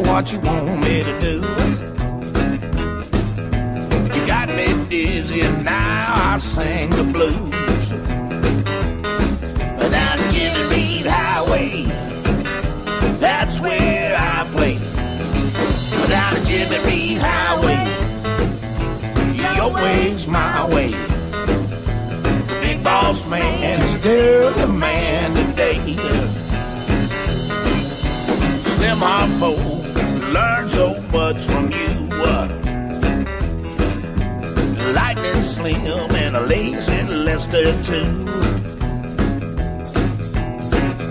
what you want me to do. You got me dizzy and now I sing the blues. Down the Jimmy Reed Highway, that's where I play. Down the Jimmy Reed Highway, your way's my way. The big boss man is still the man today. Slim Harpo learned so much from you. Lightning Slim and a lazy Lester too.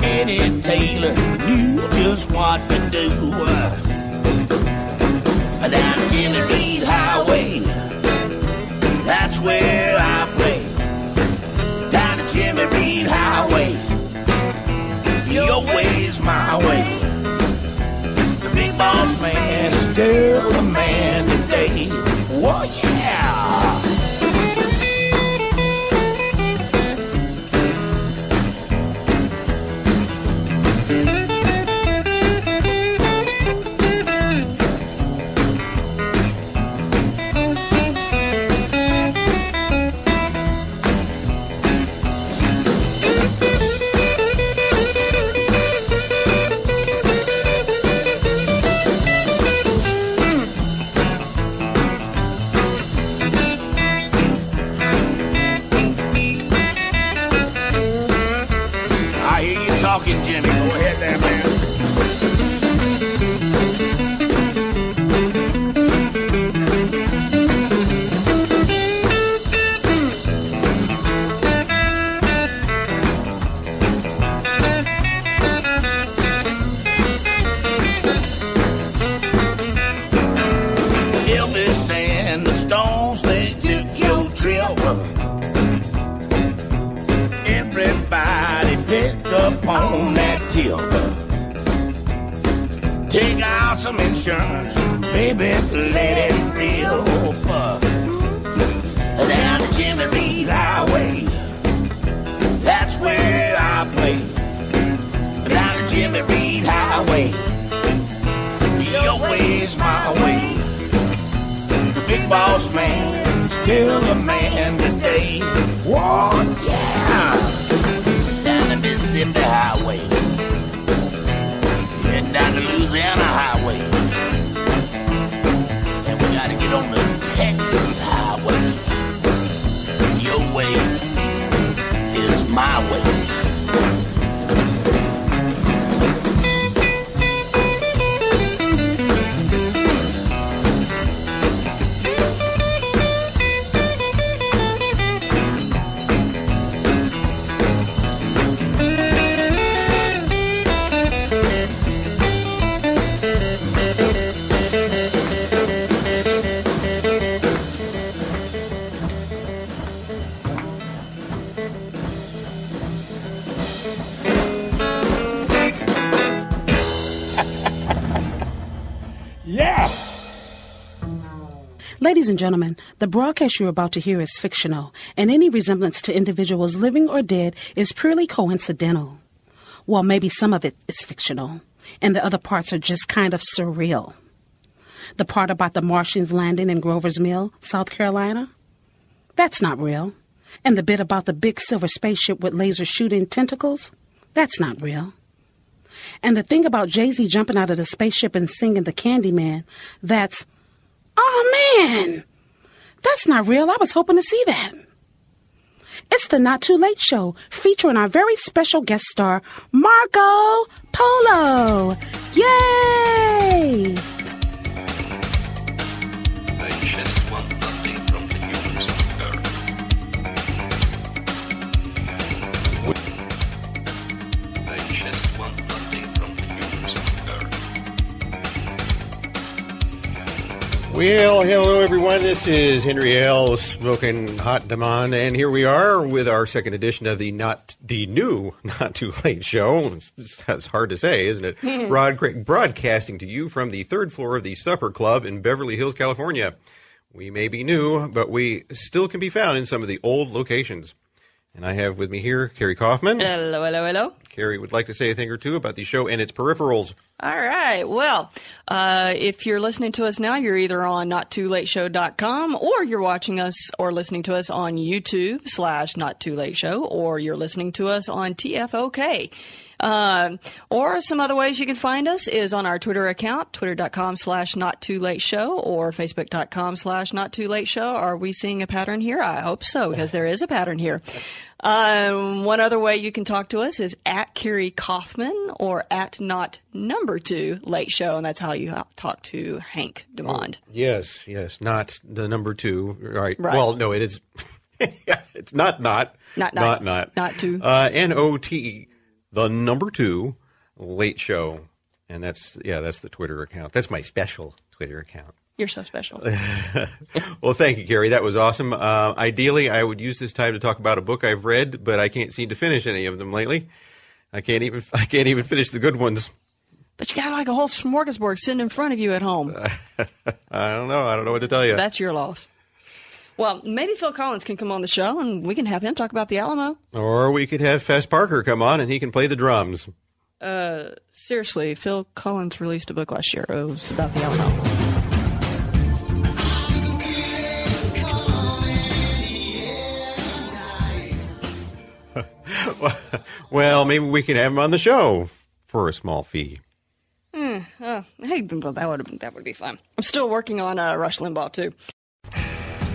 Eddie Taylor knew just what to do. Down the Jimmy Reed Highway, that's where I play. Down the Jimmy Reed Highway, your way's my way. The big boss man is still the man today. Whoa, yeah! Jimmy, go ahead there, man. Elvis and the Stones, they took your trip. Everybody picked up on that tip. Take out some insurance, baby, let it rip. Down the Jimmy Reed Highway, that's where I play. Down the Jimmy Reed Highway, your way's my way. The big boss man, still the man today. Whoa, yeah! Down the Mississippi Highway, and down the Louisiana Highway, and we gotta get on the Texas Highway. Your way is my way. Ladies and gentlemen, the broadcast you're about to hear is fictional, and any resemblance to individuals living or dead is purely coincidental. Well, maybe some of it is fictional, and the other parts are just kind of surreal. The part about the Martians landing in Grover's Mill, South Carolina? That's not real. And the bit about the big silver spaceship with laser shooting tentacles? That's not real. And the thing about Jay-Z jumping out of the spaceship and singing the Candyman, that's... Oh, man, that's not real. I was hoping to see that. It's the Not Too Late Show, featuring our very special guest star, Marco Polo. Yay! I just want nothing from the humans of Earth. I just want nothing from the humans of Earth. Well, hello everyone. This is Henry L. smoking hot demand, and here we are with our second edition of the new Not Too Late Show. That's hard to say, isn't it? Broadcasting to you from the third floor of the Supper Club in Beverly Hills, California. We may be new, but we still can be found in some of the old locations. And I have with me here Carrie Kaufman. Hello, hello, hello. Carrie would like to say a thing or two about the show and its peripherals. All right. Well, if you're listening to us now, you're either on nottoolateshow.com or you're watching us or listening to us on YouTube/NotTooLateShow, or you're listening to us on TFOK. Or some other ways you can find us is on our Twitter account, twitter.com/NotTooLateShow or facebook.com/NotTooLateShow. Are we seeing a pattern here? I hope so, because there is a pattern here. One other way you can talk to us is at Carrie Kaufman or at @not2Late and that's how you talk to Hank DeMond. Oh, yes, not the number 2. Right. Well, no, it is. It's not two. NOT, the number 2 Late Show, and that's the Twitter account. That's my special Twitter account. You're so special. Well, thank you, Carrie. That was awesome. Ideally, I would use this time to talk about a book I've read, but I can't seem to finish any of them lately. I can't even finish the good ones. But you got like a whole smorgasbord sitting in front of you at home. I don't know. I don't know what to tell you. That's your loss. Well, maybe Phil Collins can come on the show and we can have him talk about the Alamo. Or we could have Fess Parker come on and he can play the drums. Seriously, Phil Collins released a book last year. It was about the Alamo. Well, maybe we can have him on the show for a small fee. Hey, that would be fun. I'm still working on Rush Limbaugh, too.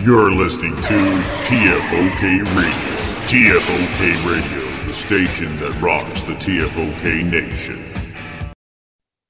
You're listening to TFOK Radio. TFOK Radio, the station that rocks the TFOK nation.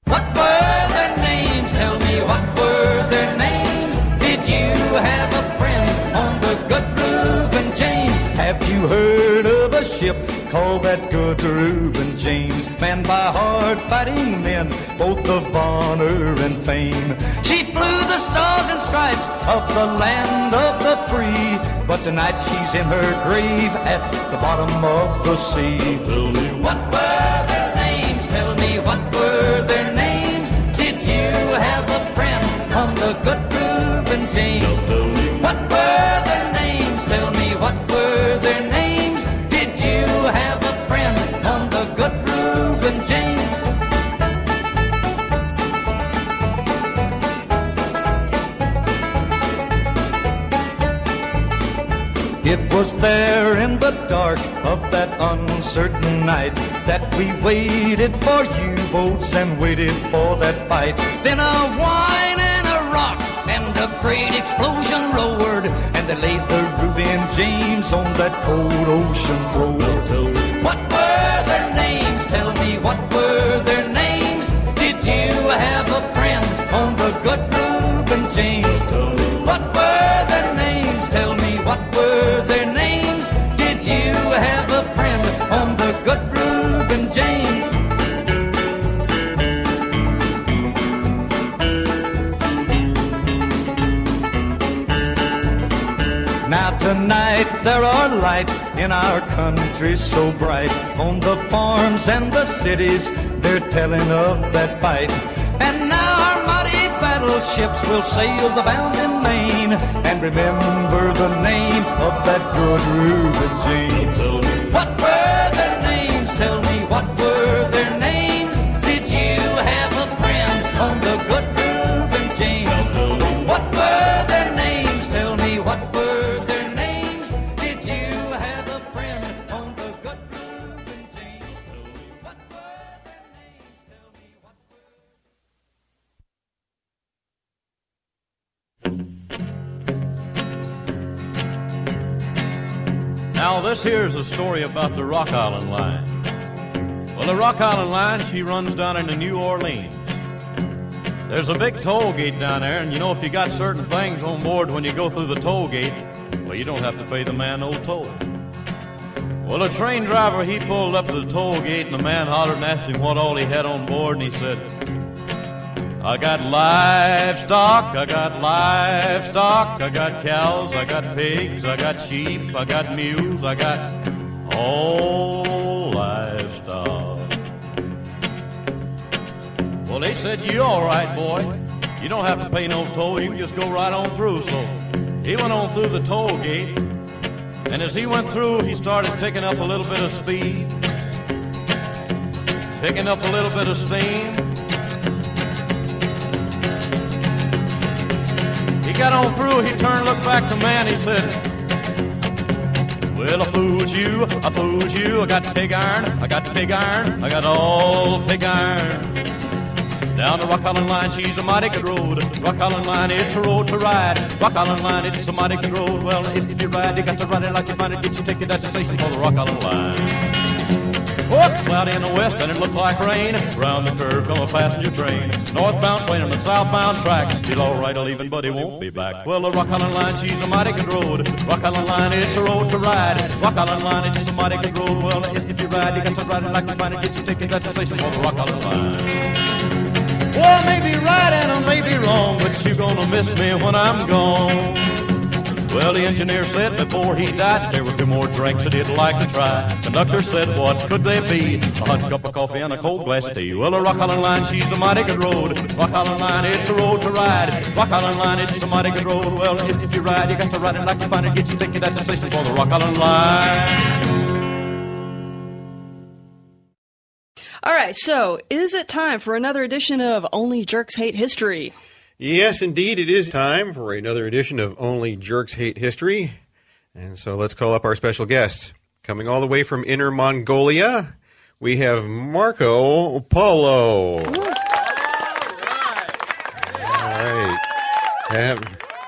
What were their names? Tell me, what were their names? Did you have a friend on the good Reuben James? Have you heard of a ship called that good Reuben James? Manned by hard-fighting men, both of honor and fame. She flew the stars and stripes of the land of the free, but tonight she's in her grave at the bottom of the sea. Tell me, what were their names? Tell me, what were their names? Did you have a friend on the good Reuben James? Tell me, what were their names? Tell me, what were their names? Did you have a friend on the good Reuben James? It was there in the dark of that uncertain night that we waited for U-boats and waited for that fight. Then a whine and a rock and a great explosion roared, and they laid the Reuben James on that cold ocean floor. What were their names? Tell me, what were their names? Did you have a friend on the good Reuben James? What were their names? Tell me, what were their names? Did you have a friend on the good Reuben James? Now tonight there are lights in our country so bright. On the farms and the cities they're telling of that fight. And now our mighty battleships will sail the bound in main and remember the name of that good Reuben James. What were their names? Tell me, what were their names? Did you have a friend on the good Reuben James? What were their names? Tell me, what were their names? Did you have a friend on the good Reuben James? What were their names? Tell me, what were... Now, this here's a story about the Rock Island Line. Well, the Rock Island Line, she runs down into New Orleans. There's a big toll gate down there, and you know, if you got certain things on board when you go through the toll gate, well, you don't have to pay the man no toll. Well, the train driver, he pulled up to the toll gate, and the man hollered and asked him what all he had on board, and he said, I got livestock, I got cows, I got pigs, I got sheep, I got mules, I got all livestock. Well, they said, you all right, boy. You don't have to pay no toll, you can just go right on through. So he went on through the toll gate, and as he went through, he started picking up a little bit of speed. picking up a little bit of steam. He got on through, he turned, looked back to man, he said, well, I fooled you, I got pig iron, I got pig iron, I got all pig iron. Down the Rock Island Line, she's a mighty good road. Rock Island Line, it's a road to ride. Rock Island Line, it's a mighty good road. Well, if you ride, you got to ride it like you find it. Get your ticket at the station for the Rock Island Line. Oh, cloudy in the west and it looked like rain. Round the curve come a passenger train. Northbound train on the southbound track. He's all right, leaving, but he won't be back. Well, the Rock Island Line, she's a mighty good road. Rock Island Line, it's a road to ride. Rock Island Line, it's a mighty good road. Well, if you ride, you got to ride it like you find it. Get your ticket at the station for the Rock Island Line. Well, I may be right and I may be wrong, but you're gonna miss me when I'm gone. Well, the engineer said before he died there were 2 more drinks that he'd like to try. Conductor said, what could they be? A hot cup of coffee and a cold glass of tea. Well, the Rock Island Line, she's a mighty good road. Rock Island Line, it's a road to ride. Rock Island Line, it's a mighty good road. Well, if you ride, you got to ride it like you find it. Get your ticket at the station for the Rock Island Line. All right, so is it time for another edition of Only Jerks Hate History? Yes, indeed, it is time for another edition of Only Jerks Hate History. And so let's call up our special guest. Coming all the way from Inner Mongolia, we have Marco Polo. All right. Why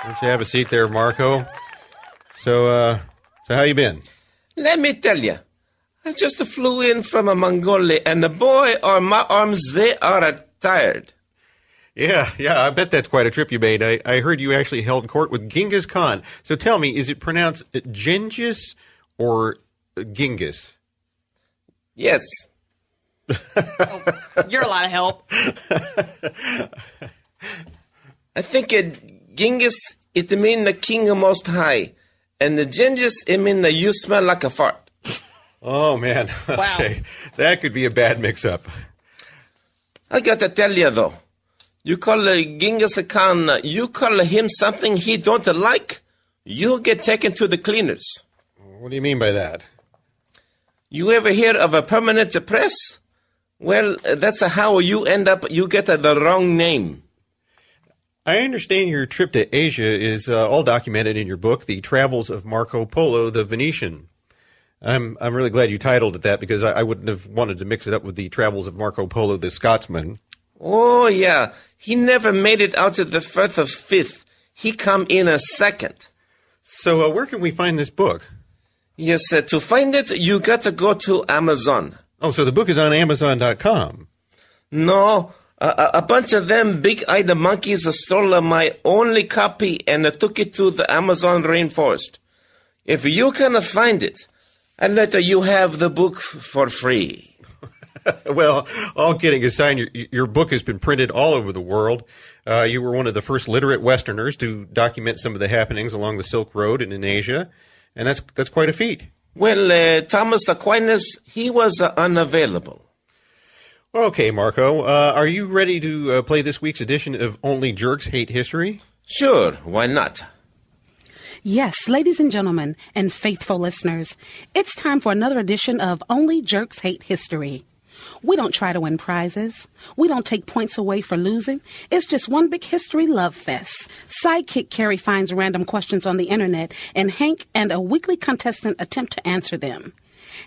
don't you have a seat there, Marco? So how you been? Let me tell you. I just flew in from Mongolia, and the boy, or my arms, they are tired. Yeah, I bet that's quite a trip you made. I heard you actually held court with Genghis Khan. So tell me, is it pronounced Genghis or Genghis? Yes. You're a lot of help. I think Genghis, it means the king most high, and the Genghis, it means that you smell like a fart. Oh, man. Wow. Okay. That could be a bad mix-up. I got to tell you, though. You call Genghis Khan, you call him something he don't like, you'll get taken to the cleaners. What do you mean by that? You ever hear of a permanent press? Well, that's how you end up, you get the wrong name. I understand your trip to Asia is all documented in your book, The Travels of Marco Polo the Venetian. I'm really glad you titled it that because I wouldn't have wanted to mix it up with The Travels of Marco Polo the Scotsman. Oh, yeah. He never made it out to the first of fifth. He come in a second. So where can we find this book? Yes, to find it, you got to go to Amazon. Oh, so the book is on Amazon.com. No, a bunch of them big-eyed monkeys stole my only copy and took it to the Amazon rainforest. If you can find it, I'll let you have the book for free. Well, all kidding aside, your book has been printed all over the world. You were one of the first literate Westerners to document some of the happenings along the Silk Road and in Asia, and that's quite a feat. Well, Thomas Aquinas, he was unavailable. Okay, Marco, are you ready to play this week's edition of Only Jerks Hate History? Sure, why not? Yes, ladies and gentlemen, and faithful listeners, it's time for another edition of Only Jerks Hate History. We don't try to win prizes. We don't take points away for losing. It's just one big history love fest. Sidekick Carrie finds random questions on the internet, and Hank and a weekly contestant attempt to answer them.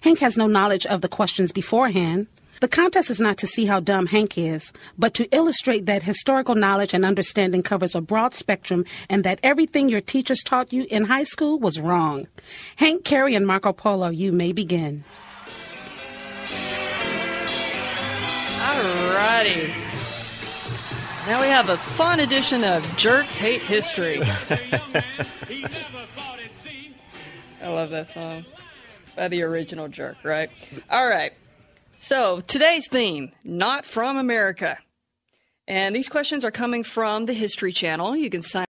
Hank has no knowledge of the questions beforehand. The contest is not to see how dumb Hank is, but to illustrate that historical knowledge and understanding covers a broad spectrum and that everything your teachers taught you in high school was wrong. Hank, Carrie, and Marco Polo, you may begin. Alrighty. Now we have a fun edition of Jerks Hate History. I love that song. By the original Jerk, right? All right. So today's theme, Not From America. And these questions are coming from the History Channel. You can sign